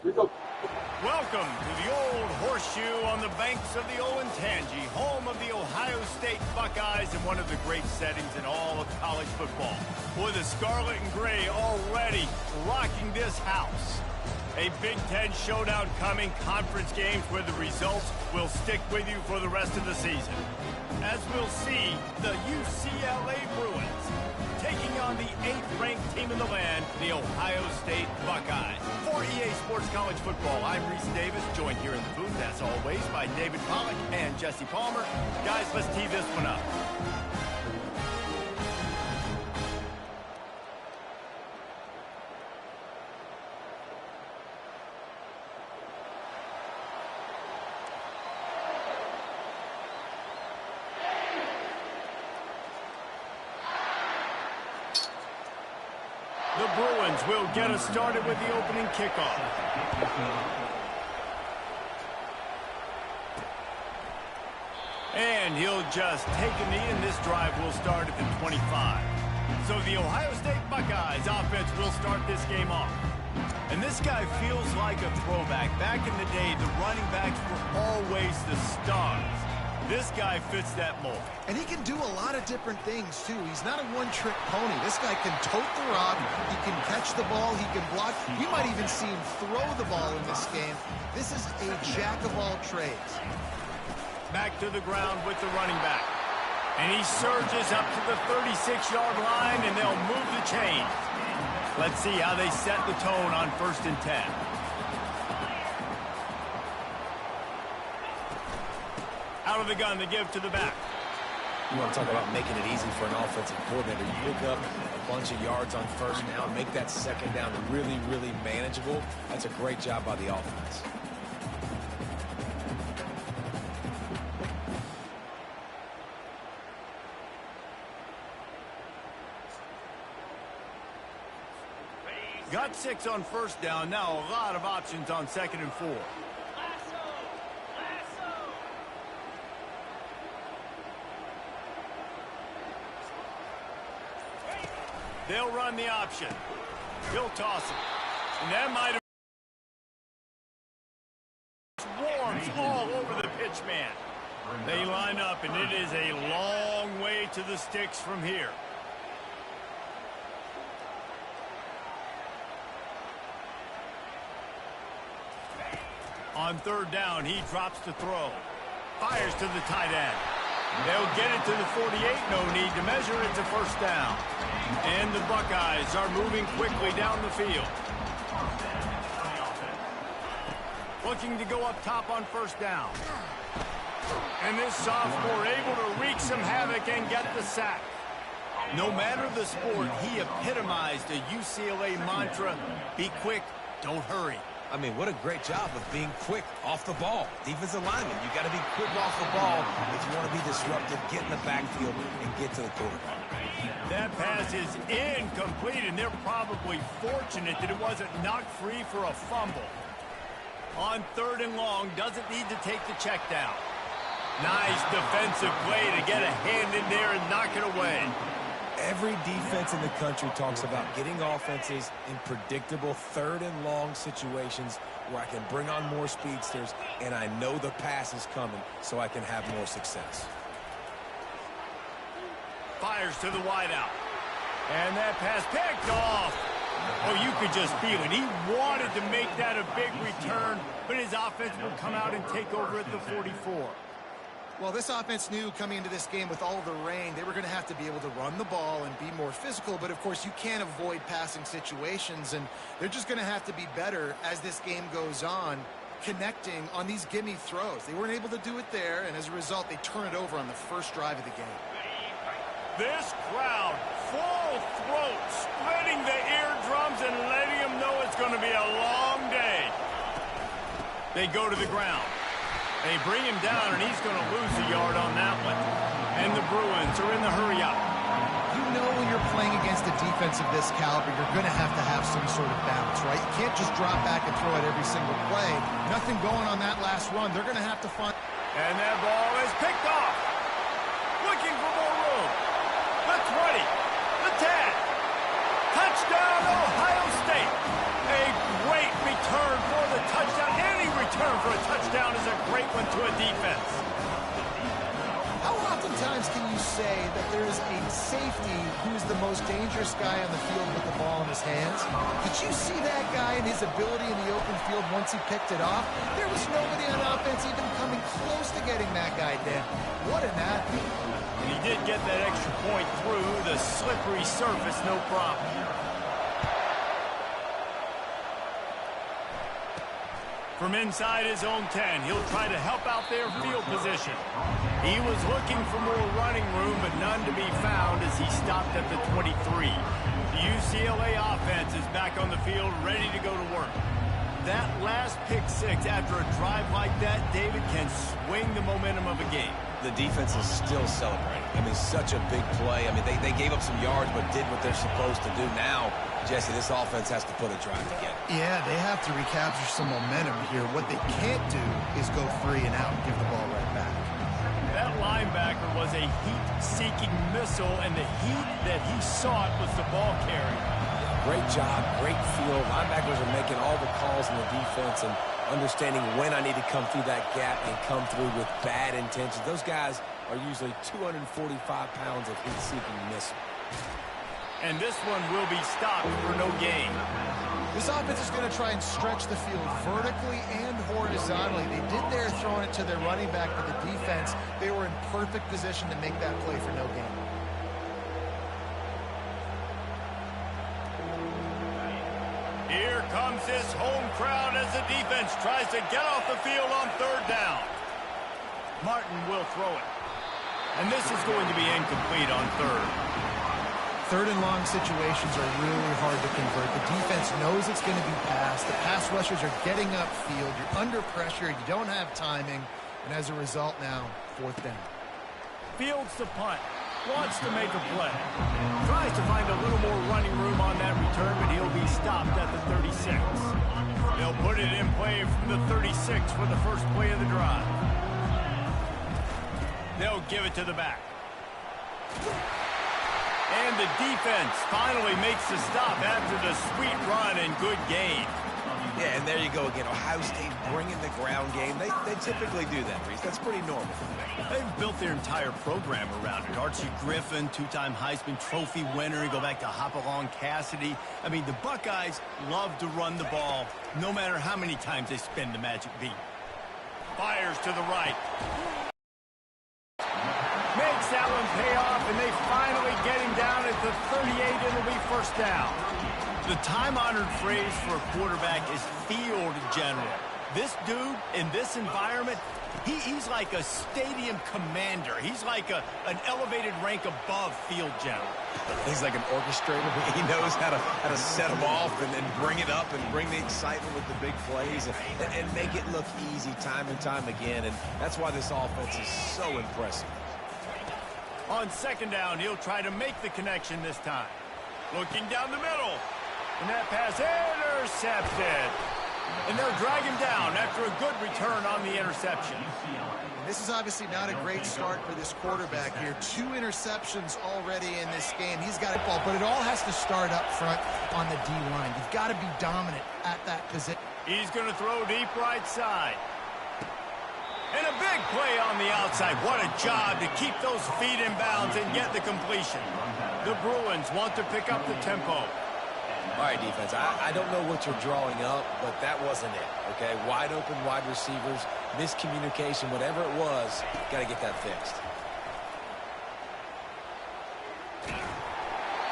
Welcome to the Old Horseshoe on the banks of the Olentangy, home of the Ohio State Buckeyes and one of the great settings in all of college football. Boy, the scarlet and gray already rocking this house. A Big Ten showdown coming, conference games where the results will stick with you for the rest of the season. As we'll see, the UCLA Bruins taking on the 8th-ranked team in the land, the Ohio State Buckeyes. For EA Sports College Football, I'm Reese Davis, joined here in the booth, as always, by David Pollack and Jesse Palmer. Guys, let's tee this one up. The Bruins will get us started with the opening kickoff. And he'll just take a knee, and this drive will start at the 25. So the Ohio State Buckeyes offense will start this game off. And this guy feels like a throwback. Back in the day, the running backs were always the stars. This guy fits that mold. And he can do a lot of different things, too. He's not a one-trick pony. This guy can tote the rock. He can catch the ball. He can block. You might even see him throw the ball in this game. This is a jack of all trades. Back to the ground with the running back. And he surges up to the 36-yard line, and they'll move the chains. Let's see how they set the tone on 1st and 10. Out of the gun to give to the back. You want to talk about making it easy for an offensive coordinator. You pick up a bunch of yards on 1st down, make that 2nd down really, really manageable. That's a great job by the offense. Got 6 on 1st down. Now a lot of options on 2nd and 4. They'll run the option. He'll toss it. And that might have swarms all over the pitch man. They line up, and it is a long way to the sticks from here. On 3rd down, he drops to throw. Fires to the tight end. They'll get it to the 48. No need to measure it to 1st down. And the Buckeyes are moving quickly down the field. Looking to go up top on 1st down. And this sophomore able to wreak some havoc and get the sack. No matter the sport, he epitomized a UCLA mantra: be quick, don't hurry. I mean, what a great job of being quick off the ball. Defensive lineman, you got to be quick off the ball if you want to be disruptive, get in the backfield, and get to the quarterback. That pass is incomplete, and they're probably fortunate that it wasn't knocked free for a fumble. On 3rd and long, doesn't need to take the check down. Nice defensive play to get a hand in there and knock it away. Every defense in the country talks about getting offenses in predictable 3rd and long situations where I can bring on more speedsters and I know the pass is coming so I can have more success. Fires to the wideout. And that pass picked off. Oh, you could just feel it. He wanted to make that a big return, but his offense will come out and take over at the 44. Well, this offense knew coming into this game with all the rain, they were going to have to be able to run the ball and be more physical. But, of course, you can't avoid passing situations, and they're just going to have to be better as this game goes on, connecting on these gimme throws. They weren't able to do it there, and as a result, they turn it over on the 1st drive of the game. This crowd, full throat, splitting the eardrums and letting them know it's going to be a long day. They go to the ground. They bring him down, and he's going to lose a yard on that one. And the Bruins are in the hurry-up. You know when you're playing against a defense of this caliber, you're going to have some sort of balance, right? You can't just drop back and throw it every single play. Nothing going on that last run. They're going to have to find... And that ball is picked off. Looking for more room. The 20. The 10. Touchdown, Ohio State. A great return for the return for a touchdown is a great one to a defense. How oftentimes can you say that there is a safety who is the most dangerous guy on the field with the ball in his hands? Did you see that guy and his ability in the open field once he picked it off? There was nobody on offense even coming close to getting that guy down. What an athlete. And he did get that extra point through the slippery surface, no problem. From inside his own 10, he'll try to help out their field position. He was looking for more running room, but none to be found as he stopped at the 23. The UCLA offense is back on the field, ready to go to work. That last pick six after a drive like that, David, can swing the momentum of a game. The defense is still celebrating. I mean, such a big play. I mean, they gave up some yards, but did what they're supposed to do. Now, Jesse, this offense has to put a drive together. Yeah, they have to recapture some momentum here. What they can't do is go 3 and out and give the ball right back. That linebacker was a heat-seeking missile, and the heat that he sought was the ball carrier. Great job, great feel. Linebackers are making all the calls in the defense and understanding when I need to come through that gap and come through with bad intentions. Those guys are usually 245 pounds of heat-seeking missile. And this one will be stopped for no gain. This offense is going to try and stretch the field vertically and horizontally. They did there throwing it to their running back, but the defense, they were in perfect position to make that play for no gain. Here comes this home crowd as the defense tries to get off the field on third down. Martin will throw it. And this is going to be incomplete on third. Third and long situations are really hard to convert. The defense knows it's going to be passed. The pass rushers are getting upfield. You're under pressure. You don't have timing. And as a result now, fourth down. Fields the punt. Wants to make a play. Tries to find a little more running room on that return, but he'll be stopped at the 36. They'll put it in play from the 36 for the first play of the drive. They'll give it to the back. And the defense finally makes the stop after the sweet run and good gain. Yeah, and there you go again. Ohio State bringing the ground game. They typically do that, Reese. That's pretty normal. They've built their entire program around it. Archie Griffin, two-time Heisman Trophy winner. You go back to Hopalong Cassidy. I mean, the Buckeyes love to run the ball no matter how many times they spin the magic beat. Fires to the right. Makes that one pay off, and they finally get him down at the 38. It'll be first down. The time-honored phrase for a quarterback is field general. This dude, in this environment, he's like a stadium commander. He's like an elevated rank above field general. He's like an orchestrator. He knows how to set them off and bring it up and bring the excitement with the big plays and make it look easy time and time again. And that's why this offense is so impressive. On second down, he'll try to make the connection this time. Looking down the middle. And that pass intercepted. And they'll drag him down after a good return on the interception. This is obviously not a great start for this quarterback here. 2 interceptions already in this game. He's got a ball, but it all has to start up front on the D-line. You've got to be dominant at that position. He's going to throw deep right side. And a big play on the outside. What a job to keep those feet in bounds and get the completion. The Bruins want to pick up the tempo. All right, defense, I don't know what you're drawing up, but that wasn't it, okay? Wide open wide receivers, miscommunication, whatever it was, got to get that fixed.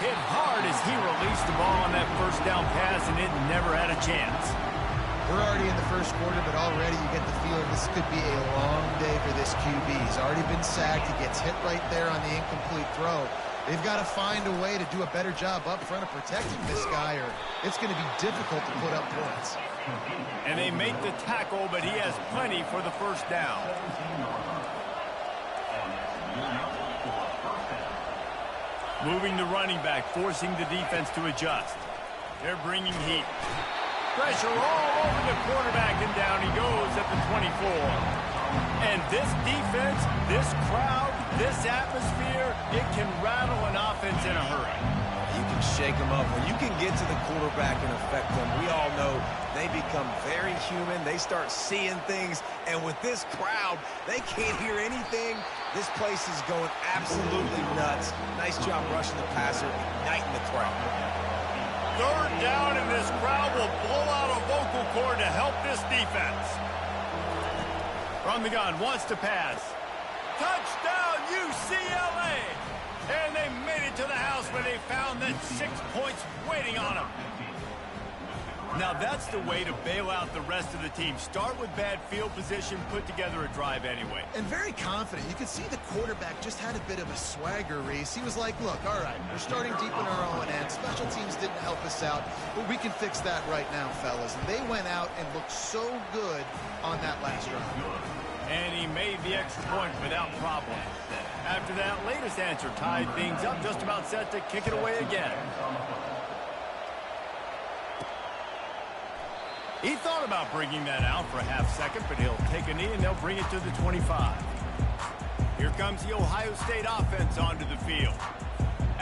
Hit hard as he released the ball on that first down pass, and it never had a chance. We're already in the first quarter, but already you get the feeling this could be a long day for this QB. He's already been sacked. He gets hit right there on the incomplete throw. They've got to find a way to do a better job up front of protecting this guy, or it's going to be difficult to put up points. And they make the tackle, but he has plenty for the first down. Moving the running back, forcing the defense to adjust. They're bringing heat. Pressure all over the quarterback, and down he goes at the 24. And this defense, this crowd, this atmosphere, it can rattle an offense in a hurry. You can shake them up. When you can get to the quarterback and affect them, we all know they become very human. They start seeing things. And with this crowd, they can't hear anything. This place is going absolutely nuts. Nice job rushing the passer, igniting the crowd. Third down, and this crowd will blow out a vocal cord to help this defense. From the gun, wants to pass. Touchdown, UCLA! And they made it to the house where they found that 6 points waiting on them. Now that's the way to bail out the rest of the team. Start with bad field position, put together a drive anyway. And very confident. You could see the quarterback just had a bit of a swagger, Reese. He was like, look, all right, we're starting deep in our own end. Special teams didn't help us out, but we can fix that right now, fellas. And they went out and looked so good on that last drive. And he made the extra point without problem. After that latest answer tied things up, just about set to kick it away again. He thought about bringing that out for a half second, but he'll take a knee and they'll bring it to the 25. Here comes the Ohio State offense onto the field.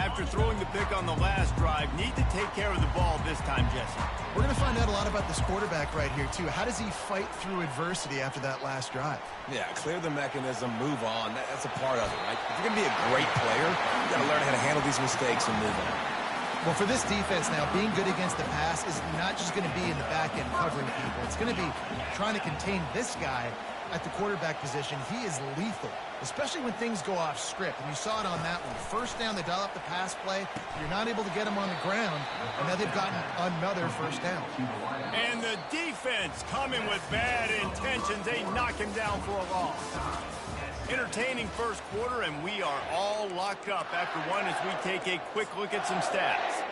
After throwing the pick on the last drive, need to take care of the ball this time, Jesse. We're going to find out a lot about this quarterback right here, too. How does he fight through adversity after that last drive? Yeah, clear the mechanism, move on. That's a part of it, right? If you're going to be a great player, you got to learn how to handle these mistakes and move on. Well, for this defense now, being good against the pass is not just going to be in the back end covering people. It's going to be trying to contain this guy at the quarterback position. He is lethal, especially when things go off script. And you saw it on that one. First down, they dial up the pass play. You're not able to get them on the ground, and now they've gotten another first down. And the defense coming with bad intentions. They knock him down for a loss. Entertaining first quarter, and we are all locked up after one as we take a quick look at some stats.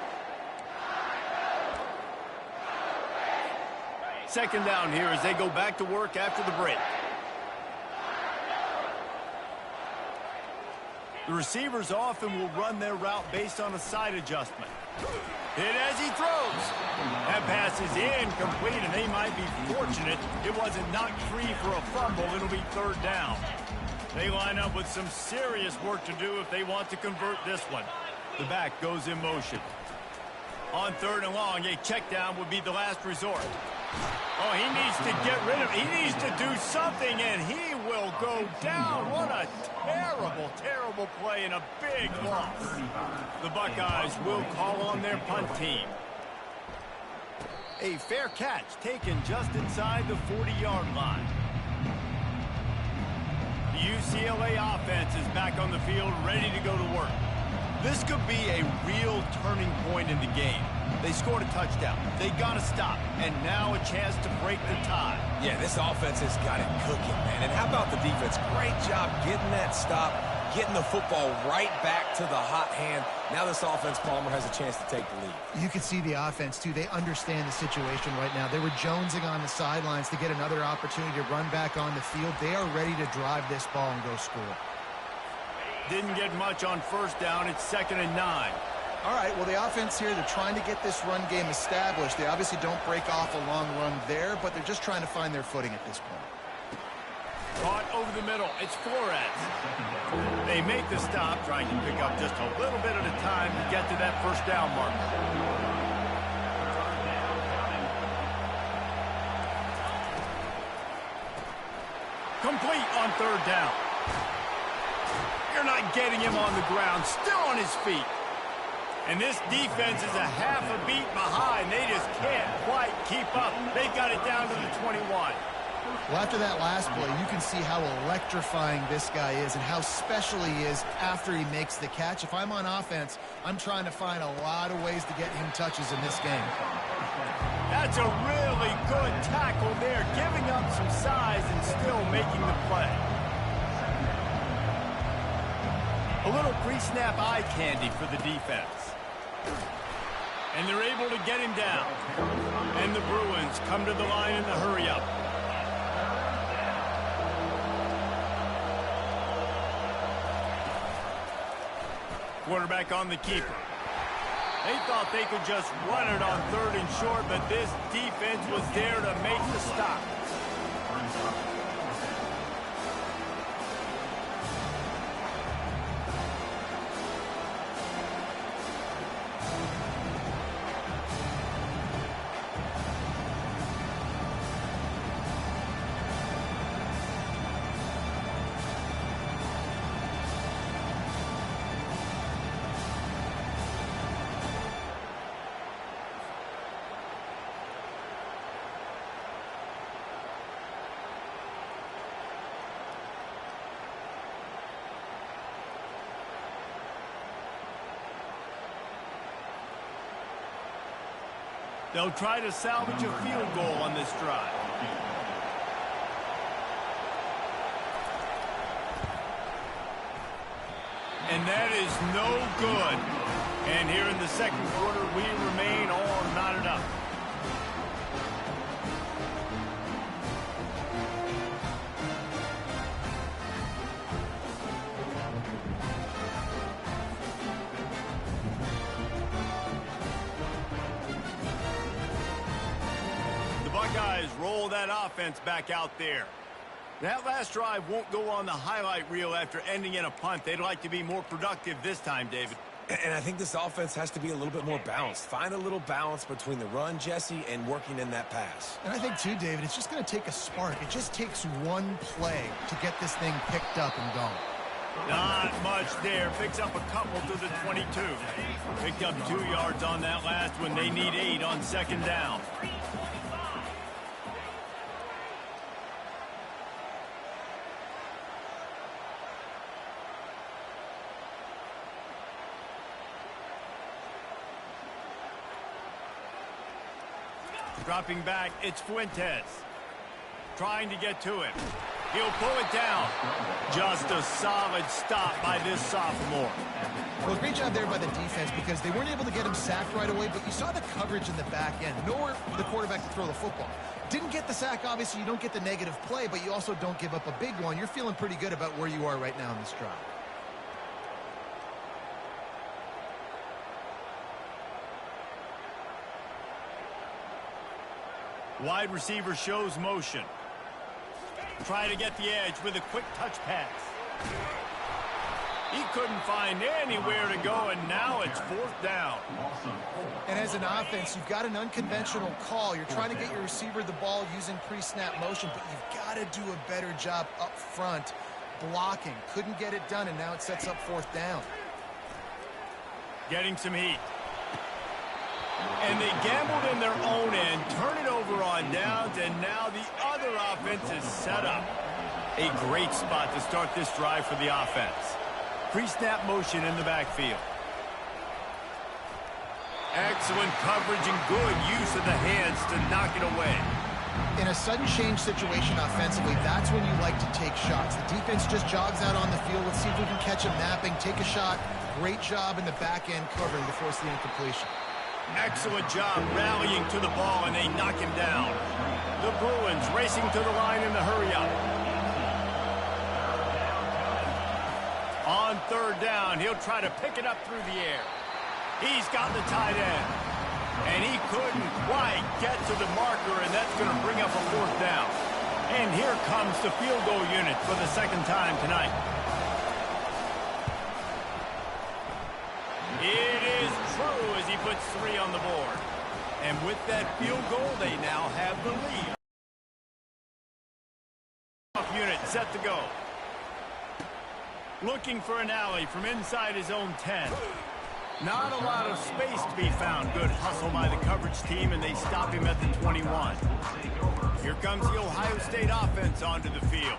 Second down here as they go back to work after the break. The receivers often will run their route based on a side adjustment. Hit as he throws. That pass is incomplete, and they might be fortunate it wasn't knocked free for a fumble. It'll be third down. They line up with some serious work to do if they want to convert this one. The back goes in motion. On third and long, a check down would be the last resort. Oh, he needs to get rid of it. He needs to do something, and he will go down. What a terrible, terrible play and a big loss. The Buckeyes will call on their punt team. A fair catch taken just inside the 40-yard line. The UCLA offense is back on the field, ready to go to work. This could be a real turning point in the game. They scored a touchdown. They got to stop. And now a chance to break the tie. Yeah, this offense has got it cooking, man. And how about the defense? Great job getting that stop, getting the football right back to the hot hand. Now this offense, Palmer, has a chance to take the lead. You can see the offense, too. They understand the situation right now. They were jonesing on the sidelines to get another opportunity to run back on the field. They are ready to drive this ball and go score. Didn't get much on first down. It's 2nd and 9. All right, well, the offense here, they're trying to get this run game established. They obviously don't break off a long run there, but they're just trying to find their footing at this point. Caught over the middle. It's Flores. They make the stop, trying to pick up just a little bit at a time to get to that first down marker. Complete on third down. You're not getting him on the ground. Still on his feet. And this defense is a half a beat behind. They just can't quite keep up. They've got it down to the 21. Well, after that last play, you can see how electrifying this guy is and how special he is after he makes the catch. If I'm on offense, I'm trying to find a lot of ways to get him touches in this game. That's a really good tackle there, giving up some size and still making the play. A little pre-snap eye candy for the defense. And they're able to get him down. And the Bruins come to the line in the hurry-up. Quarterback on the keeper. They thought they could just run it on third and short, but this defense was there to make the stop. They'll try to salvage a field goal on this drive. And that is no good. And here in the second quarter, we remain all knotted up. The Buckeyes roll that offense back out there. That last drive won't go on the highlight reel after ending in a punt. They'd like to be more productive this time, David. And I think this offense has to be a little bit more balanced. Find a little balance between the run, Jesse, and working in that pass. And I think, too, David, it's just going to take a spark. It just takes one play to get this thing picked up and going. Not much there. Picks up a couple to the 22. Picked up 2 yards on that last one. They need 8 on second down. Dropping back, it's Fuentes. Trying to get to it. He'll pull it down. Just a solid stop by this sophomore. Well, great job there by the defense because they weren't able to get him sacked right away, but you saw the coverage in the back end. Nowhere for the quarterback to throw the football. Didn't get the sack, obviously. You don't get the negative play, but you also don't give up a big one. You're feeling pretty good about where you are right now in this drive. Wide receiver shows motion. Try to get the edge with a quick touch pass. He couldn't find anywhere to go, and now it's 4th down. And as an offense, you've got an unconventional call. You're trying to get your receiver the ball using pre-snap motion, but you've got to do a better job up front blocking. Couldn't get it done, and now it sets up 4th down. Getting some heat. And they gambled in their own end, turn it over on downs, and now the other offense is set up. A great spot to start this drive for the offense. Pre-snap motion in the backfield. Excellent coverage and good use of the hands to knock it away. In a sudden change situation offensively, that's when you like to take shots. The defense just jogs out on the field. Let's see if we can catch him napping, take a shot. Great job in the back end covering to force the incompletion. Excellent job rallying to the ball, and they knock him down. The Bruins racing to the line in the hurry-up. On 3rd down, he'll try to pick it up through the air. He's got the tight end. And he couldn't quite get to the marker, and that's going to bring up a 4th down. And here comes the field goal unit for the 2nd time tonight. It is true as he puts 3 on the board. And with that field goal, they now have the lead. Unit set to go. Looking for an alley from inside his own 10. Not a lot of space to be found. Good hustle by the coverage team, and they stop him at the 21. Here comes the Ohio State offense onto the field.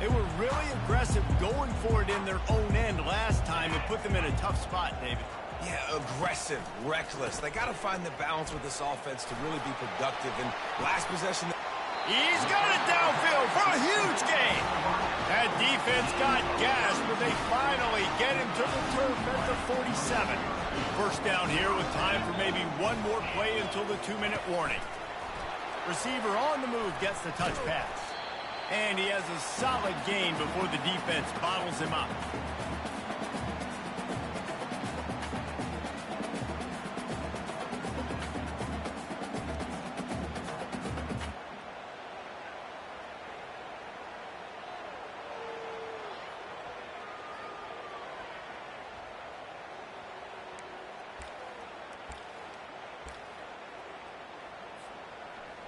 They were really aggressive going for it in their own end last time and put them in a tough spot, David. Yeah, aggressive, reckless. They got to find the balance with this offense to really be productive. And last possession... He's got it downfield for a huge gain. That defense got gashed, but they finally get him to the turf at the 47. First down here with time for maybe one more play until the 2-minute warning. Receiver on the move gets the touch pass. And he has a solid gain before the defense bottles him up.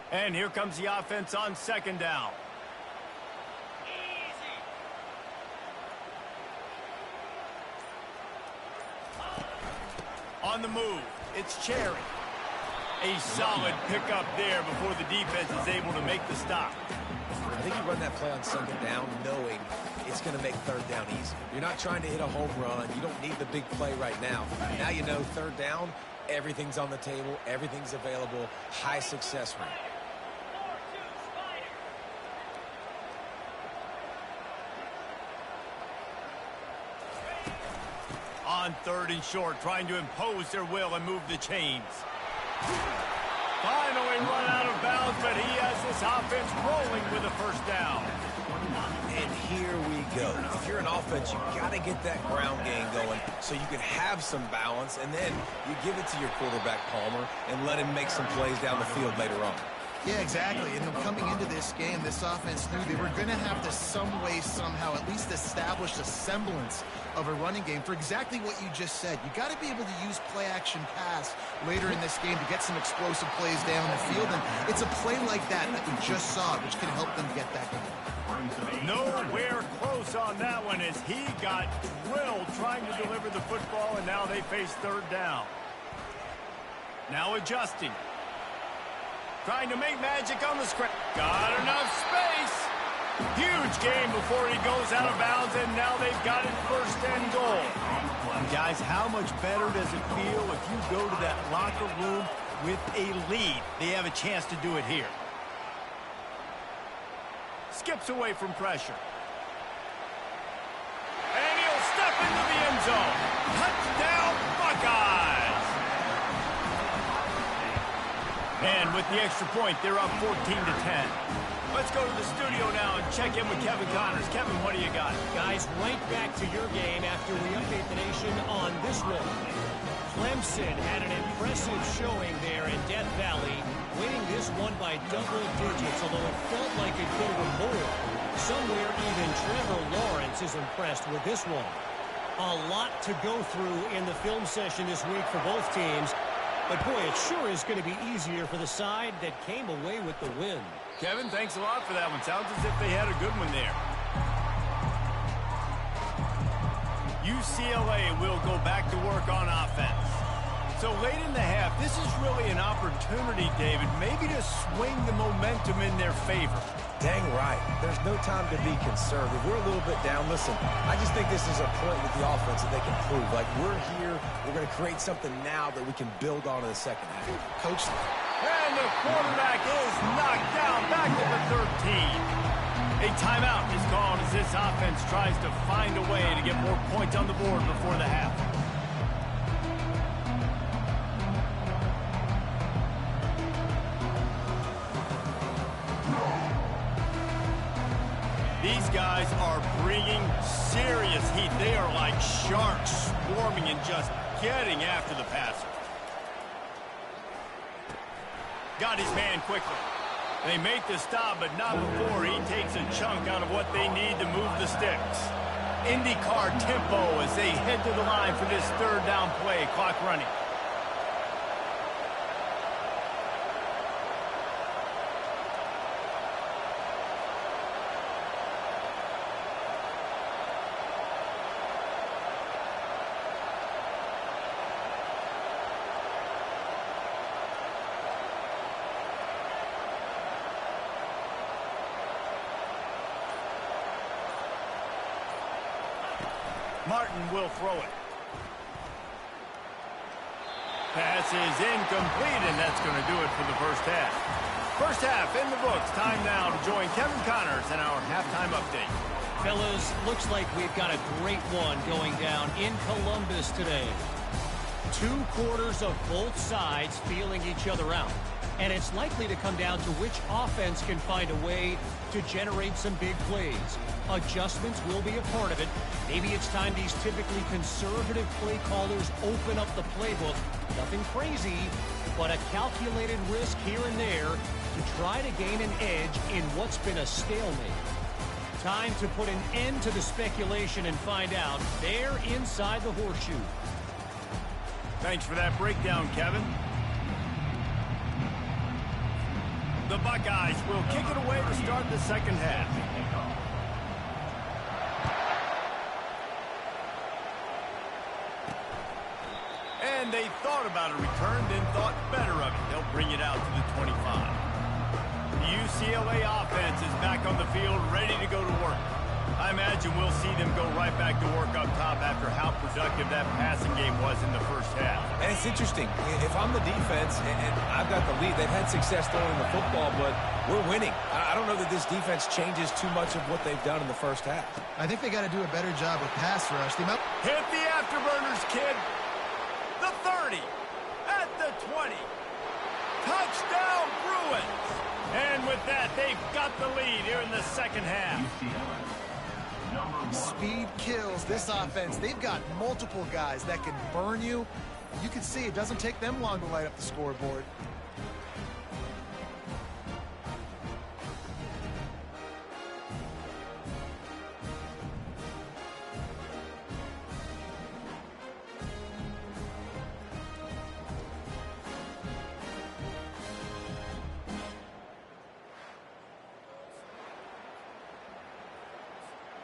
And here comes the offense on 2nd down. On the move, it's Cherry. A solid pickup there before the defense is able to make the stop. I think you run that play on 2nd down knowing it's going to make 3rd down easy. You're not trying to hit a home run. You don't need the big play right now. Now you know 3rd down, Everything's on the table. Everything's available. High success rate. On 3rd and short, trying to impose their will and move the chains. Finally run out of bounds, but he has this offense rolling with a first down. And here we go. If you're an offense, you've got to get that ground game going so you can have some balance, and then you give it to your quarterback, Palmer, and let him make some plays down the field later on. Yeah, exactly. And coming into this game, this offense knew they were going to have to some way, somehow, at least establish a semblance of a running game for exactly what you just said. You got to be able to use play-action pass later in this game to get some explosive plays down the field. And it's a play like that we just saw, which can help them get that going. Nowhere close on that one as he got drilled trying to deliver the football, and now they face 3rd down. Now adjusting. Trying to make magic on the screen. Got enough space. Huge game before he goes out of bounds, and now they've got it 1st and goal. And guys, how much better does it feel if you go to that locker room with a lead? They have a chance to do it here. Skips away from pressure. And he'll step into the end zone. Touchdown, Buckeyes! And with the extra point, they're up 14-10. Let's go to the studio now and check in with Kevin Connors. Kevin, what do you got? Guys, right back to your game after we update the nation on this one. Clemson had an impressive showing there in Death Valley, winning this one by double digits, although it felt like it could have been more. Somewhere even Trevor Lawrence is impressed with this one. A lot to go through in the film session this week for both teams. But, boy, it sure is going to be easier for the side that came away with the win. Kevin, thanks a lot for that one. Sounds as if they had a good one there. UCLA will go back to work on offense. So late in the half, this is really an opportunity, David, maybe to swing the momentum in their favor. Dang right. There's no time to be conservative. We're a little bit down. Listen, I just think this is a point with the offense that they can prove. Like, we're here. We're going to create something now that we can build on in the second half. Coach. And the quarterback is knocked down back to the 13. A timeout is called as this offense tries to find a way to get more points on the board before the half. These guys are bringing serious heat. They are like sharks swarming and just getting after the passer. Got his man quickly. They make the stop, but not before he takes a chunk out of what they need to move the sticks. IndyCar tempo as they head to the line for this 3rd down play. Clock running. Martin will throw it. Pass is incomplete, and that's going to do it for the first half. First half in the books. Time now to join Kevin Connors in our halftime update. Fellas, looks like we've got a great one going down in Columbus today. 2 quarters of both sides feeling each other out. And it's likely to come down to which offense can find a way to generate some big plays. Adjustments will be a part of it. Maybe it's time these typically conservative play callers open up the playbook. Nothing crazy, but a calculated risk here and there to try to gain an edge in what's been a stalemate. Time to put an end to the speculation and find out. They're inside the horseshoe. Thanks for that breakdown, Kevin. The Buckeyes will kick it away to start the second half. And they thought about a return, then thought better of it. They'll bring it out to the 25. The UCLA offense is back on the field, ready to go to work. I imagine imagine we'll see them go right back to work up top after how productive that passing game was in the first half. And it's interesting. If I'm the defense and I've got the lead, they've had success throwing the football, but we're winning. I don't know that this defense changes too much of what they've done in the first half. I think they got to do a better job with pass rush. Hit the afterburners, kid. The 30. At the 20. Touchdown, Bruins. And with that, they've got the lead here in the second half. Speed kills this offense. They've got multiple guys that can burn you. You can see it doesn't take them long to light up the scoreboard.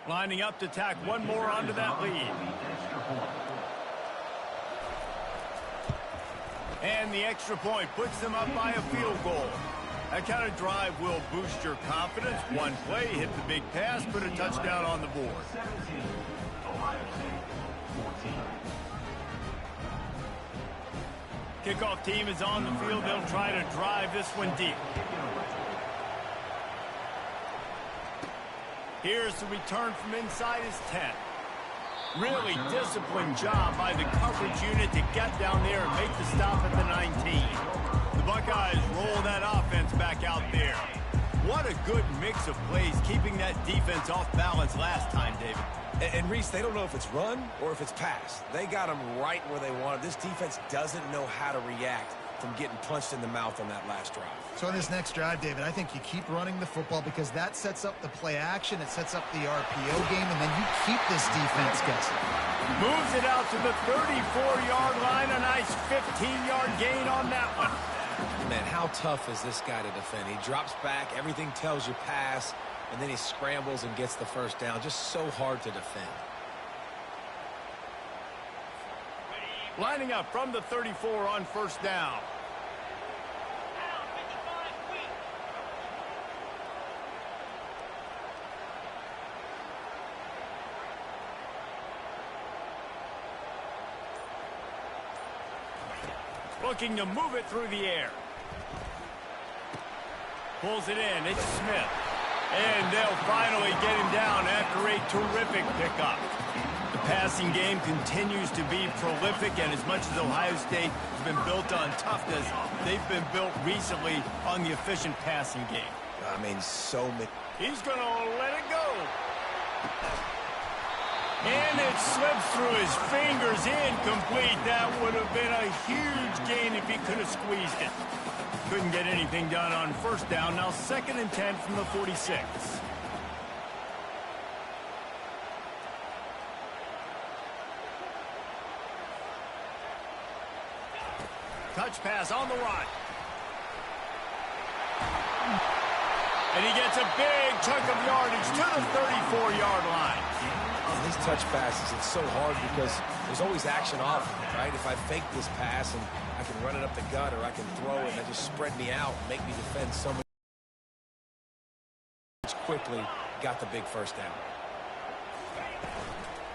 Lining up to tack one more onto that lead. And the extra point puts them up by a field goal. That kind of drive will boost your confidence. One play, hit the big pass, put a touchdown on the board. Kickoff team is on the field. They'll try to drive this one deep. Here's the return from inside his 10. Really disciplined job by the coverage unit to get down there and make the stop at the 19. The Buckeyes roll that offense back out there. What a good mix of plays, keeping that defense off balance last time, David. And Reese, they don't know if it's run or if it's pass. They got them right where they want it. This defense doesn't know how to react from getting punched in the mouth on that last drive. So on this next drive, David, I think you keep running the football because that sets up the play action, it sets up the RPO game, and then you keep this defense guessing. Moves it out to the 34-yard line. A nice 15-yard gain on that one. Man, how tough is this guy to defend? He drops back, everything tells you pass, and then he scrambles and gets the first down. Just so hard to defend. Lining up from the 34 on first down. Looking to move it through the air. Pulls it in. It's Smith. And they'll finally get him down after a terrific pickup. The passing game continues to be prolific, and as much as Ohio State has been built on toughness, they've been built recently on the efficient passing game. I mean, so many. He's going to let it go. And it slips through his fingers, incomplete. That would have been a huge gain if he could have squeezed it. Couldn't get anything done on first down. Now 2nd and 10 from the 46. Touch pass on the run. And he gets a big chunk of yardage to the 34-yard line. These touch passes, it's so hard because there's always action off, right? If I fake this pass and I can run it up the gut or I can throw it and that just spread me out and make me defend so much quickly, got the big first down.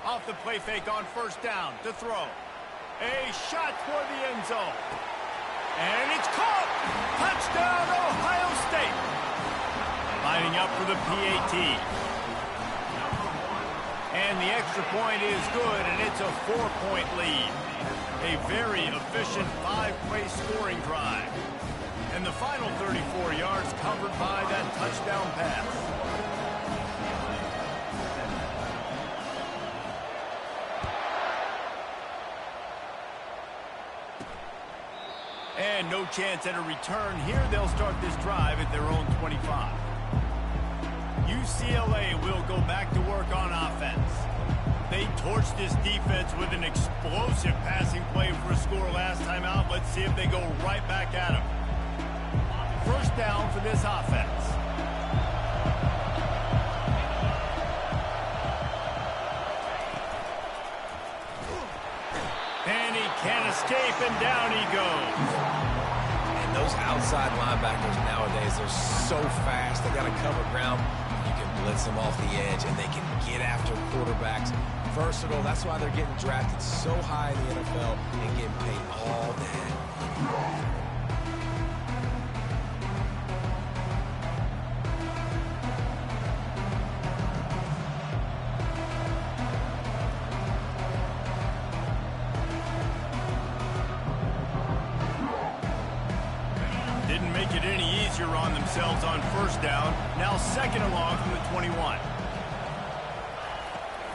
Off the play fake on first down to throw. A shot toward the end zone. And it's caught! Touchdown, Ohio State! Lining up for the PAT. And the extra point is good, and it's a 4-point lead. A very efficient 5-play scoring drive. And the final 34 yards covered by that touchdown pass. And no chance at a return here. They'll start this drive at their own 25. UCLA will go back to work on offense. They torched this defense with an explosive passing play for a score last time out. Let's see if they go right back at him. First down for this offense. And he can't escape, and down he goes. And those outside linebackers nowadays, they're so fast. They got to cover ground. You can blitz them off the edge, and they can get after quarterbacks. Versatile, that's why they're getting drafted so high in the NFL and getting paid all that. Didn't make it any easier on themselves on first down. Now second and long from the 21.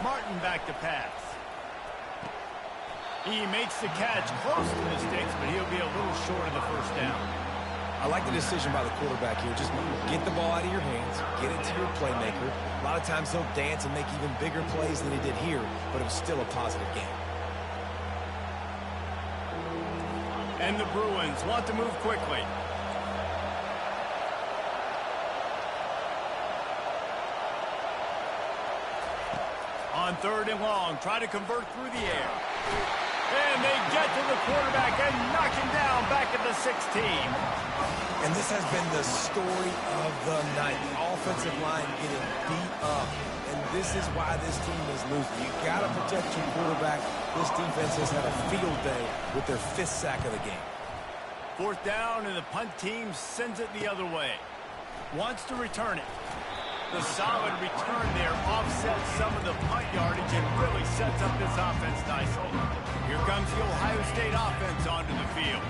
Martin back to pass. He makes the catch close to the sticks, but he'll be a little short of the first down. I like the decision by the quarterback here. Just get the ball out of your hands, get it to your playmaker. A lot of times he'll dance and make even bigger plays than he did here, but it was still a positive game. And the Bruins want to move quickly. On third and long, try to convert through the air. And they get to the quarterback and knock him down back at the 16. And this has been the story of the night. The offensive line getting beat up. And this is why this team is losing. You got to protect your quarterback. This defense has had a field day with their 5th sack of the game. Fourth down, and the punt team sends it the other way. Wants to return it. The solid return there offsets some of the punt yardage and really sets up this offense nicely. Here comes the Ohio State offense onto the field.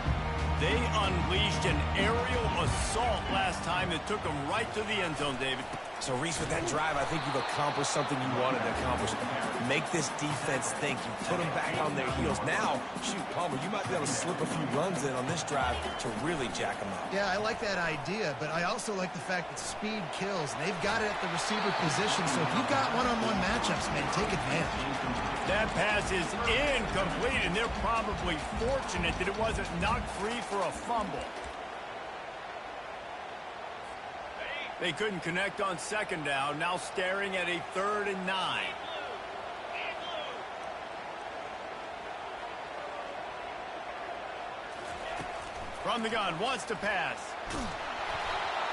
They unleashed an aerial assault last time that took them right to the end zone, David. So, Reese, with that drive, I think you've accomplished something you wanted to accomplish. Make this defense think. You put them back on their heels. Now, shoot, Palmer, you might be able to slip a few runs in on this drive to really jack them up. Yeah, I like that idea, but I also like the fact that speed kills. They've got it at the receiver position, so if you've got one-on-one matchups, man, take advantage. That pass is incomplete, and they're probably fortunate that it wasn't knocked free for a fumble. They couldn't connect on second down, now staring at a 3rd and 9. From the gun, wants to pass.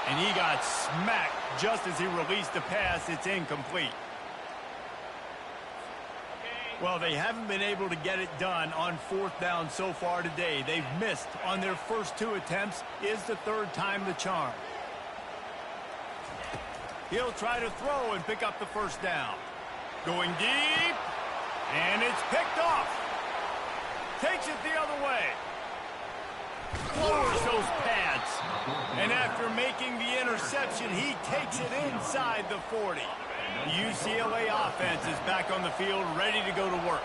And he got smacked just as he released the pass. It's incomplete. Well, they haven't been able to get it done on 4th down so far today. They've missed on their first 2 attempts. Is the 3rd time the charm? He'll try to throw and pick up the first down. Going deep, and it's picked off. Takes it the other way. Lowers those pads. And after making the interception, he takes it inside the 40. The UCLA offense is back on the field, ready to go to work.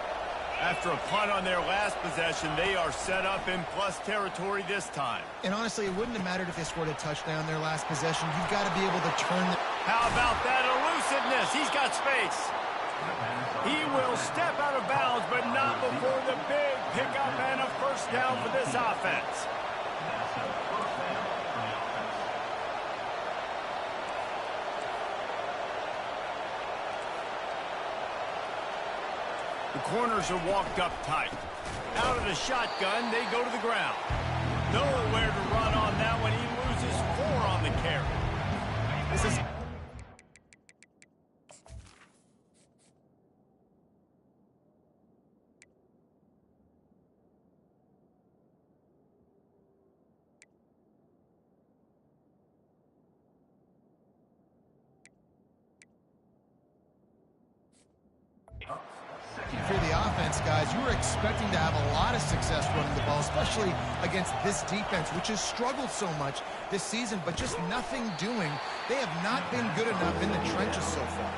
After a punt on their last possession, they are set up in plus territory this time. And honestly, it wouldn't have mattered if they scored a touchdown their last possession. You've got to be able to turn the... How about that elusiveness? He's got space. He will step out of bounds, but not before the big pickup and a first down for this offense. The corners are walked up tight. Out of the shotgun, they go to the ground. Nowhere to run on that one. He loses 4 on the carry. This is... For the offense, guys, you were expecting to have a lot of success running the ball, especially against this defense, which has struggled so much this season, but just nothing doing. They have not been good enough in the trenches so far.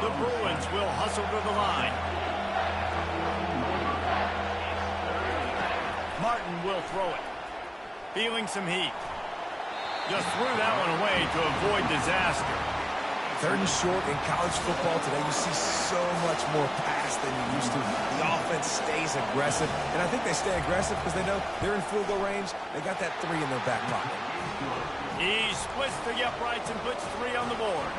The Bruins will hustle to the line. Martin will throw it. Feeling some heat. Just threw that one away to avoid disaster. 3rd and short in college football today, you see so much more pass than you used to. The offense stays aggressive, and I think they stay aggressive because they know they're in field goal range. They got that 3 in their back pocket. He splits the uprights and puts 3 on the board.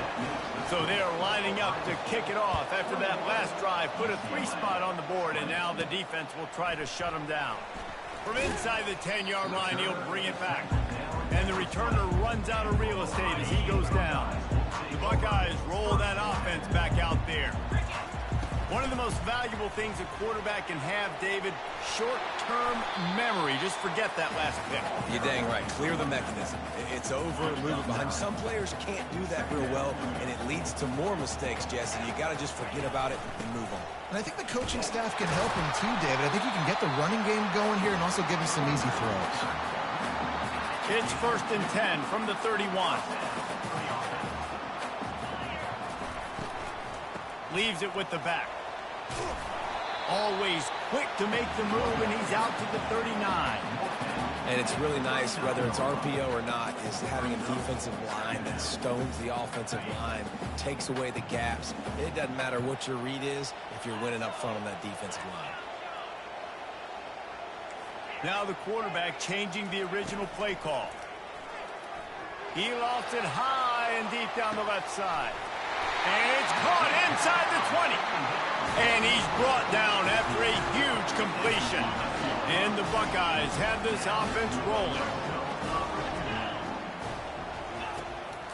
So they're lining up to kick it off after that last drive. Put a 3 spot on the board, and now the defense will try to shut them down. From inside the 10-yard line, he'll bring it back. And the returner runs out of real estate as he goes down. The Buckeyes roll that offense back out there. the most valuable things a quarterback can have, David, short-term memory. Just forget that last pick. You're dang right. Clear the mechanism. It's over, move it behind. Some players can't do that real well, and it leads to more mistakes, Jesse. You got to just forget about it and move on. And I think the coaching staff can help him too, David. I think you can get the running game going here and also give him some easy throws. It's 1st and 10 from the 31. Leaves it with the back. Always quick to make the move, and he's out to the 39. And it's really nice, whether it's RPO or not, is having a defensive line that stones the offensive line, takes away the gaps. It doesn't matter what your read is if you're winning up front on that defensive line. Now the quarterback changing the original play call. He lofts it high and deep down the left side. And it's caught inside the 20. And he's brought down after a huge completion. And the Buckeyes have this offense rolling.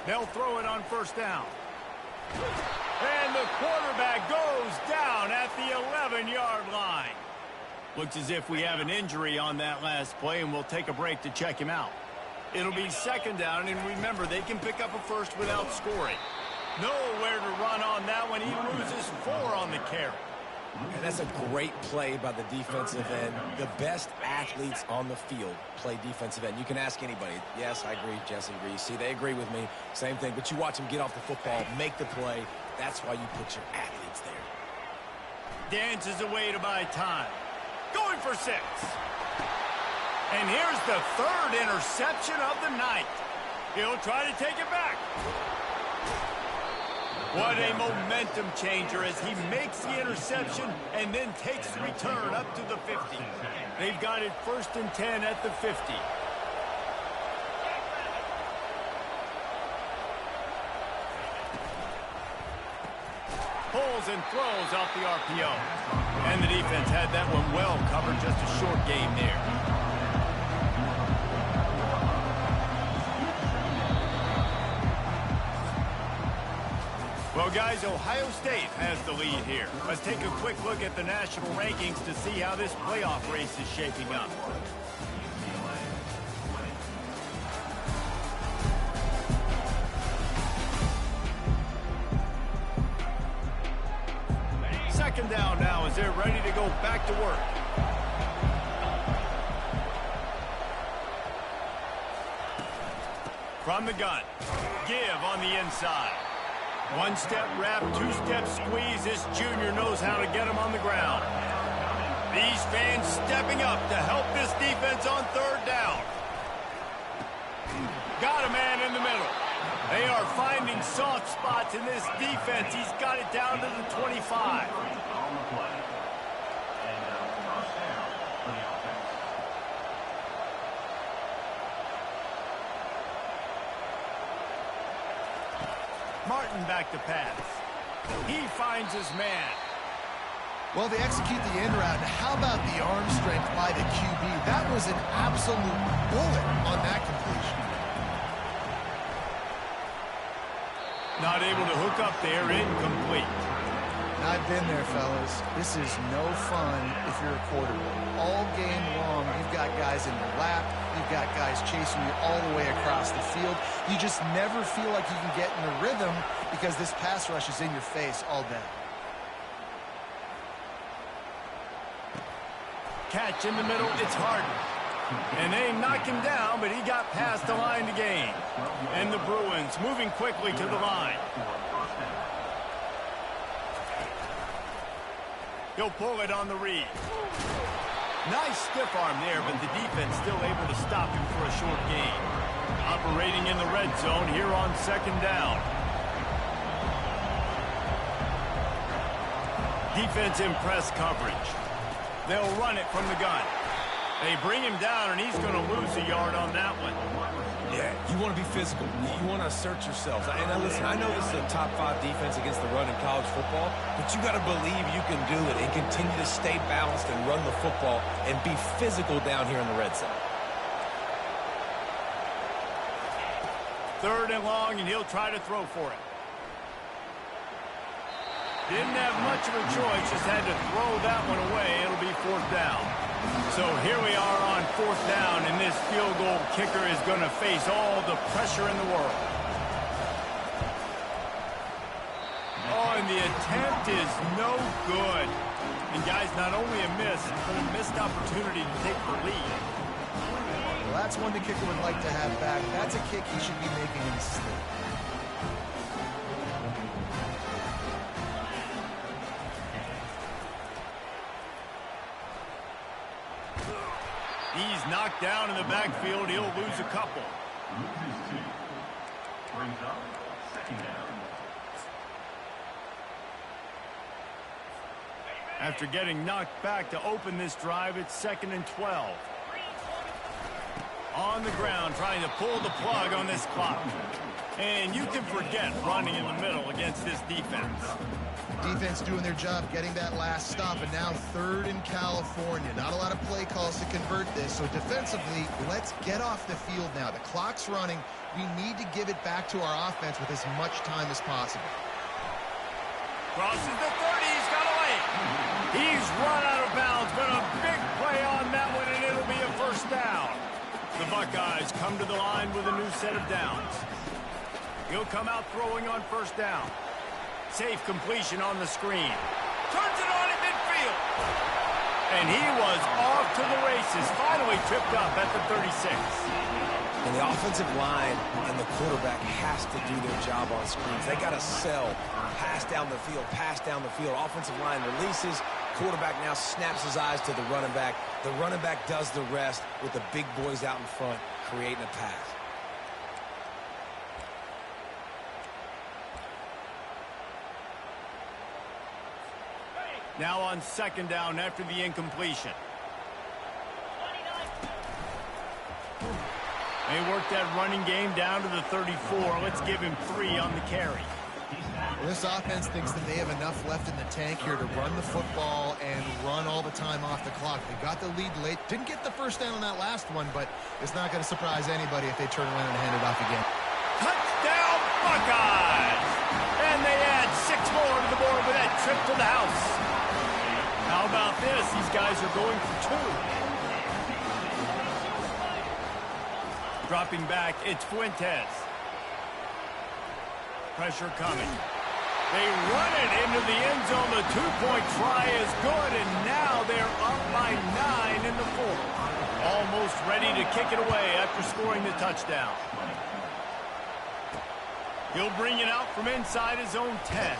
They'll throw it on 1st down. And the quarterback goes down at the 11-yard line. Looks as if we have an injury on that last play, and we'll take a break to check him out. It'll be 2nd down, and remember, they can pick up a first without scoring. Nowhere to run on that one. He loses 4 on the carry. And that's a great play by the defensive end. The best athletes on the field play defensive end. You can ask anybody. Yes, I agree. Jesse agrees. See, they agree with me. Same thing. But you watch them get off the football, make the play. That's why you put your athletes there. Dances away to buy time. Going for 6. And here's the 3rd interception of the night. He'll try to take it back. What a momentum changer as he makes the interception and then takes the return up to the 50. They've got it 1st and 10 at the 50. Pulls and throws off the RPO. And the defense had that one well covered, just a short game there. Well, guys, Ohio State has the lead here. Let's take a quick look at the national rankings to see how this playoff race is shaping up. Second down now as they're ready to go back to work. From the gun, give on the inside. One-step wrap, two-step squeeze. This junior knows how to get him on the ground. These fans stepping up to help this defense on 3rd down. Got a man in the middle. They are finding soft spots in this defense. He's got it down to the 25. Martin back to pass. He finds his man. Well, they execute the end route. How about the arm strength by the QB? That was an absolute bullet on that completion. Not able to hook up there, incomplete. I've been there, fellas. This is no fun if you're a quarterback. All game long, you've got guys in your lap. You've got guys chasing you all the way across the field. You just never feel like you can get in a rhythm because this pass rush is in your face all day. Catch in the middle, it's Harden. And they knock him down, but he got past the line to gain. And the Bruins moving quickly to the line. He'll pull it on the read. Nice stiff arm there, but the defense still able to stop him for a short gain. Operating in the red zone here on 2nd down. Defense in press coverage. They'll run it from the gun. They bring him down, and he's going to lose a yard on that one. Yeah, you want to be physical. You want to assert yourselves. And now listen, I know this is a top 5 defense against the run in college football, but you got to believe you can do it and continue to stay balanced and run the football and be physical down here in the red zone. 3rd and long, and he'll try to throw for it. Didn't have much of a choice, just had to throw that one away. It'll be 4th down. So here we are on 4th down, and this field goal kicker is going to face all the pressure in the world. Oh, and the attempt is no good. And guys, not only a miss, but a missed opportunity to take the lead. Well, that's one the kicker would like to have back. That's a kick he should be making in his sleep. He's knocked down in the backfield. He'll lose a couple. Brings up 2nd down. After getting knocked back to open this drive, it's 2nd and 12. On the ground, trying to pull the plug on this clock. And you can forget running in the middle against this defense. Defense doing their job, getting that last stop, and now 3rd in California. Not a lot of play calls to convert this, so defensively, let's get off the field now. The clock's running. We need to give it back to our offense with as much time as possible. Crosses the 30, he's got away. He's run out of bounds, but a big play on that one, and it'll be a 1st down. The Buckeyes come to the line with a new set of downs. He'll come out throwing on 1st down. Safe completion on the screen. Turns it on in midfield. And he was off to the races. Finally tripped up at the 36. And the offensive line and the quarterback has to do their job on screens. They got to sell. Pass down the field, pass down the field. Offensive line releases. Quarterback now snaps his eyes to the running back. The running back does the rest with the big boys out in front, creating a pass. Now on 2nd down after the incompletion. They worked that running game down to the 34. Let's give him 3 on the carry. Well, this offense thinks that they have enough left in the tank here to run the football and run all the time off the clock. They got the lead late. Didn't get the 1st down on that last one, but it's not going to surprise anybody if they turn around and hand it off again. Touchdown, Buckeyes! And they add 6 more to the board with that trip to the house. How about this? These guys are going for 2. Dropping back, it's Fuentes. Pressure coming. They run it into the end zone. The 2-point try is good, and now they're up by 9 in the 4th. Almost ready to kick it away after scoring the touchdown. He'll bring it out from inside his own 10.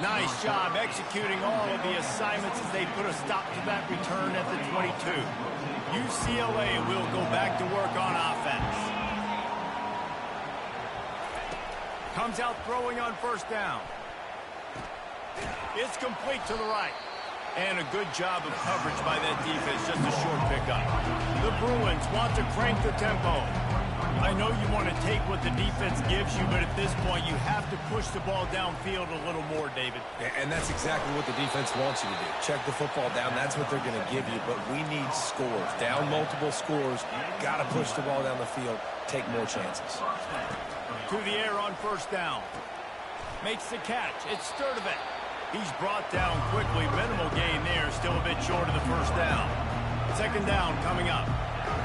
Nice job executing all of the assignments as they put a stop to that return at the 22. UCLA will go back to work on offense. Comes out throwing on 1st down. It's complete to the right. And a good job of coverage by that defense, just a short pickup. The Bruins want to crank the tempo. I know you want to take what the defense gives you, but at this point, you have to push the ball downfield a little more, David. And that's exactly what the defense wants you to do. Check the football down. That's what they're going to give you, but we need scores. Down multiple scores. Got to push the ball down the field. Take more chances. To the air on 1st down. Makes the catch. It's Sturdivant. He's brought down quickly. Minimal gain there. Still a bit short of the 1st down. 2nd down coming up.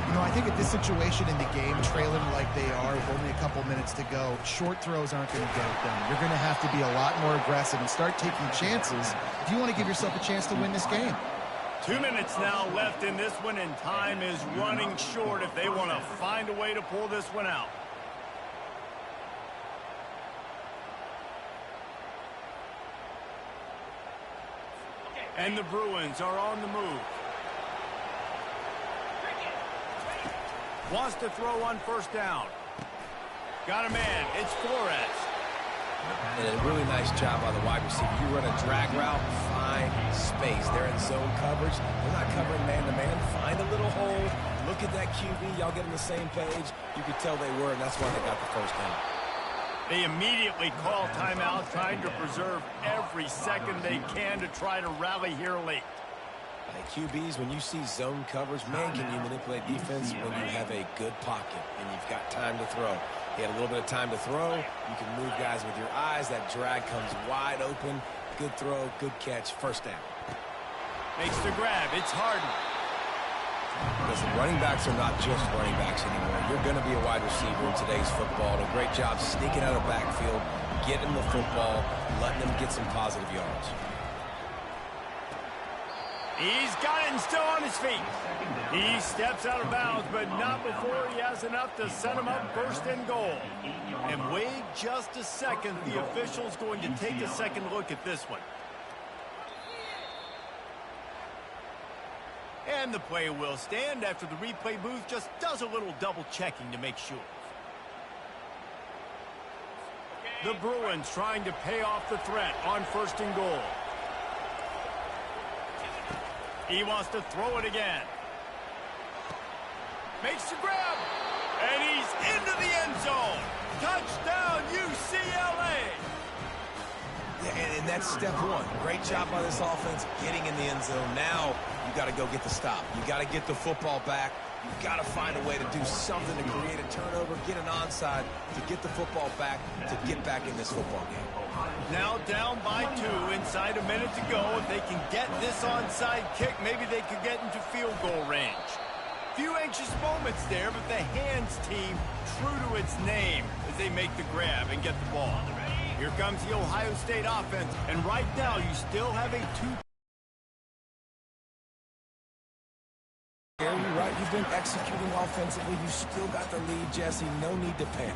You know, I think at this situation in the game, trailing like they are with only a couple minutes to go, short throws aren't going to get it done. You're going to have to be a lot more aggressive and start taking chances if you want to give yourself a chance to win this game. 2 minutes now left in this one, and time is running short if they want to find a way to pull this one out. And the Bruins are on the move. Wants to throw on 1st down. Got a man. It's Flores. And a really nice job by the wide receiver. You run a drag route, find space. They're in zone coverage. They're not covering man-to-man. Find a little hole. Look at that QB. Y'all get on the same page. You could tell they were, and that's why they got the 1st down. They immediately call timeout, trying to preserve every second they can to try to rally here late. QBs, when you see zone coverage, man, can you manipulate defense when you have a good pocket and you've got time to throw. He had a little bit of time to throw. You can move guys with your eyes. That drag comes wide open. good throw, good catch, first down. Makes the grab. It's Harden. Listen, running backs are not just running backs anymore. You're going to be a wide receiver in today's football. And a great job sneaking out of the backfield, getting the football, letting them get some positive yards. He's got it and still on his feet. He steps out of bounds, but not before he has enough to set him up first and goal. And wait just a second. The official's going to take a second look at this one. And the play will stand after the replay booth just does a little double checking to make sure. The Bruins trying to pay off the threat on first and goal. He wants to throw it again. Makes the grab. And he's into the end zone. Touchdown, UCLA. Yeah, and that's step one. Great job by this offense getting in the end zone. Now you got to go get the stop. You got to get the football back. You've got to find a way to do something to create a turnover, get an onside, to get the football back, to get back in this football game. Now down by 2, inside a minute to go. If they can get this onside kick, maybe they could get into field goal range. Few anxious moments there, but the hands team true to its name as they make the grab and get the ball. Here comes the Ohio State offense, and right now you still have a 2. You're right. You've been executing offensively. You still got the lead, Jesse. No need to panic.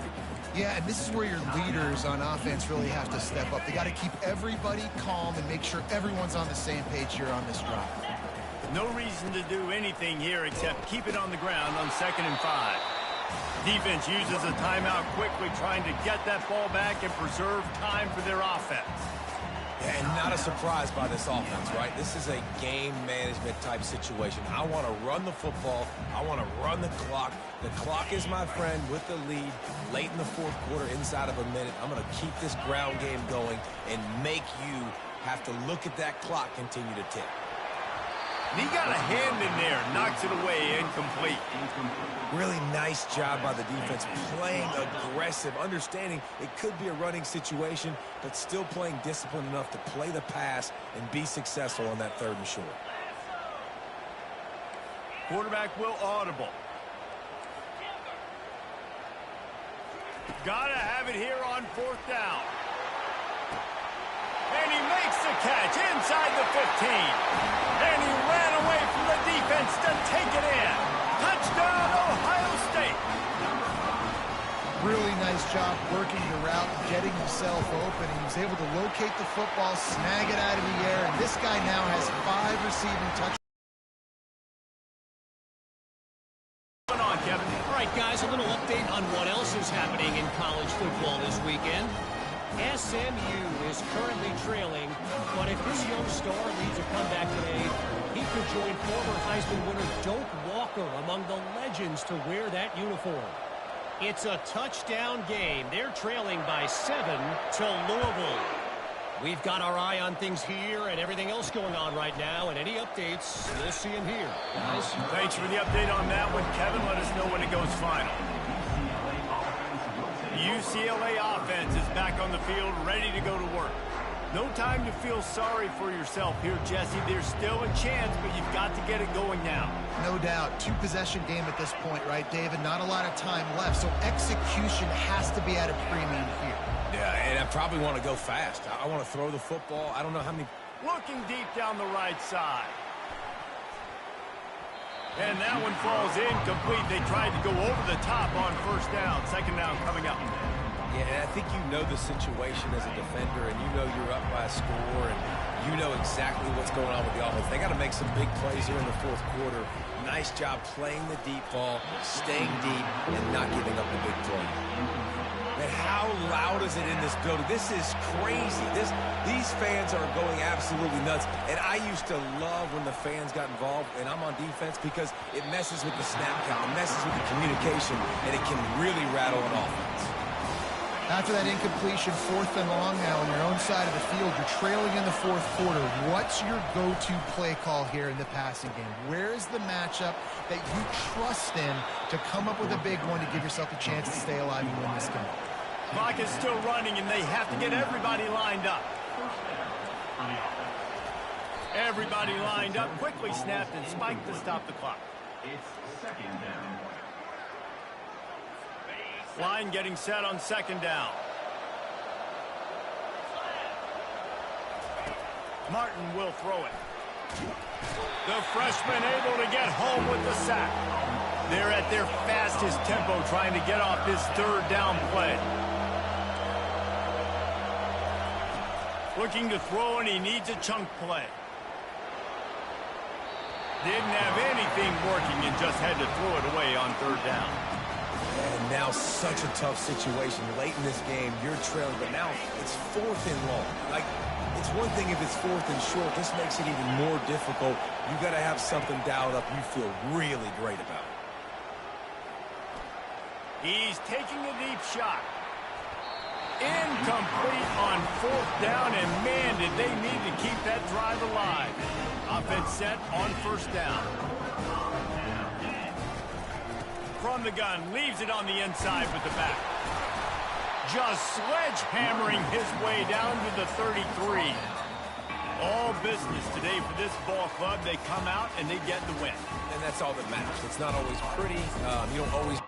Yeah, and this is where your leaders on offense really have to step up. They got to keep everybody calm and make sure everyone's on the same page here on this drive. No reason to do anything here except keep it on the ground on 2nd and 5. Defense uses a timeout quickly, trying to get that ball back and preserve time for their offense. Yeah, and not a surprise by this offense, right? This is a game management type situation. I want to run the football. I want to run the clock. The clock is my friend with the lead late in the fourth quarter, inside of a minute. I'm going to keep this ground game going and make you have to look at that clock continue to tick. He got a hand in there, knocks it away, incomplete. Really nice job by the defense, playing aggressive, understanding it could be a running situation, but still playing disciplined enough to play the pass and be successful on that 3rd and short. Quarterback will audible. Gotta have it here on 4th down. And he makes the catch inside the 15. And he ran away from the defense to take it in. Touchdown, Ohio State. Really nice job working the route, getting himself open. He was able to locate the football, snag it out of the air, and this guy now has 5 receiving touchdowns. On, Kevin. All right, guys, a little update on what else is happening in college football this weekend. SMU is currently trailing, but if this young star leads a comeback today, he could join former Heisman winner Doak Walker among the legends to wear that uniform. It's a touchdown game. They're trailing by 7 to Louisville. We've got our eye on things here and everything else going on right now, and any updates, you'll see them here. Guys, Thanks for the update on that one, Kevin. Let us know when it goes final. UCLA offense is back on the field, ready to go to work. No time to feel sorry for yourself here, Jesse. There's still a chance, but you've got to get it going now. No doubt. 2-possession game at this point, right, David? Not a lot of time left, so execution has to be at a premium here. Yeah, and I probably want to go fast. I want to throw the football. I don't know how many... Looking deep down the right side. And that one falls incomplete. They tried to go over the top on 1st down. 2nd down coming up. Yeah, and I think you know the situation as a defender, and you know you're up by a score, and you know exactly what's going on with the offense. They got to make some big plays here in the 4th quarter. Nice job playing the deep ball, staying deep, and not giving up the big play. Man, how loud is it in this building? This is crazy. These fans are going absolutely nuts. And I used to love when the fans got involved, and I'm on defense, because it messes with the snap count, it messes with the communication, and it can really rattle an offense. After that incompletion, 4th and long now on your own side of the field, you're trailing in the 4th quarter. What's your go-to play call here in the passing game? Where is the matchup that you trust in to come up with a big one to give yourself a chance to stay alive and win this game? Clock is still running, and they have to get everybody lined up. for the offense. Everybody lined up, quickly snapped and spiked to stop the clock. It's second down. Line getting set on second down. Martin will throw it. The freshman able to get home with the sack. They're at their fastest tempo trying to get off this third down play. Looking to throw, and he needs a chunk play. Didn't have anything working and just had to throw it away on third down. And now such a tough situation. Late in this game, you're trailing, but now it's fourth and long. Like, it's one thing if it's fourth and short. This makes it even more difficult. You got to have something dialed up you feel really great about. He's taking a deep shot. Incomplete on fourth down, and man, did they need to keep that drive alive. Offense set on first down. From the gun, leaves it on the inside with the back. Just sledgehammering his way down to the 33. All business today for this ball club. They come out and they get the win. And that's all that matters. It's not always pretty. You don't always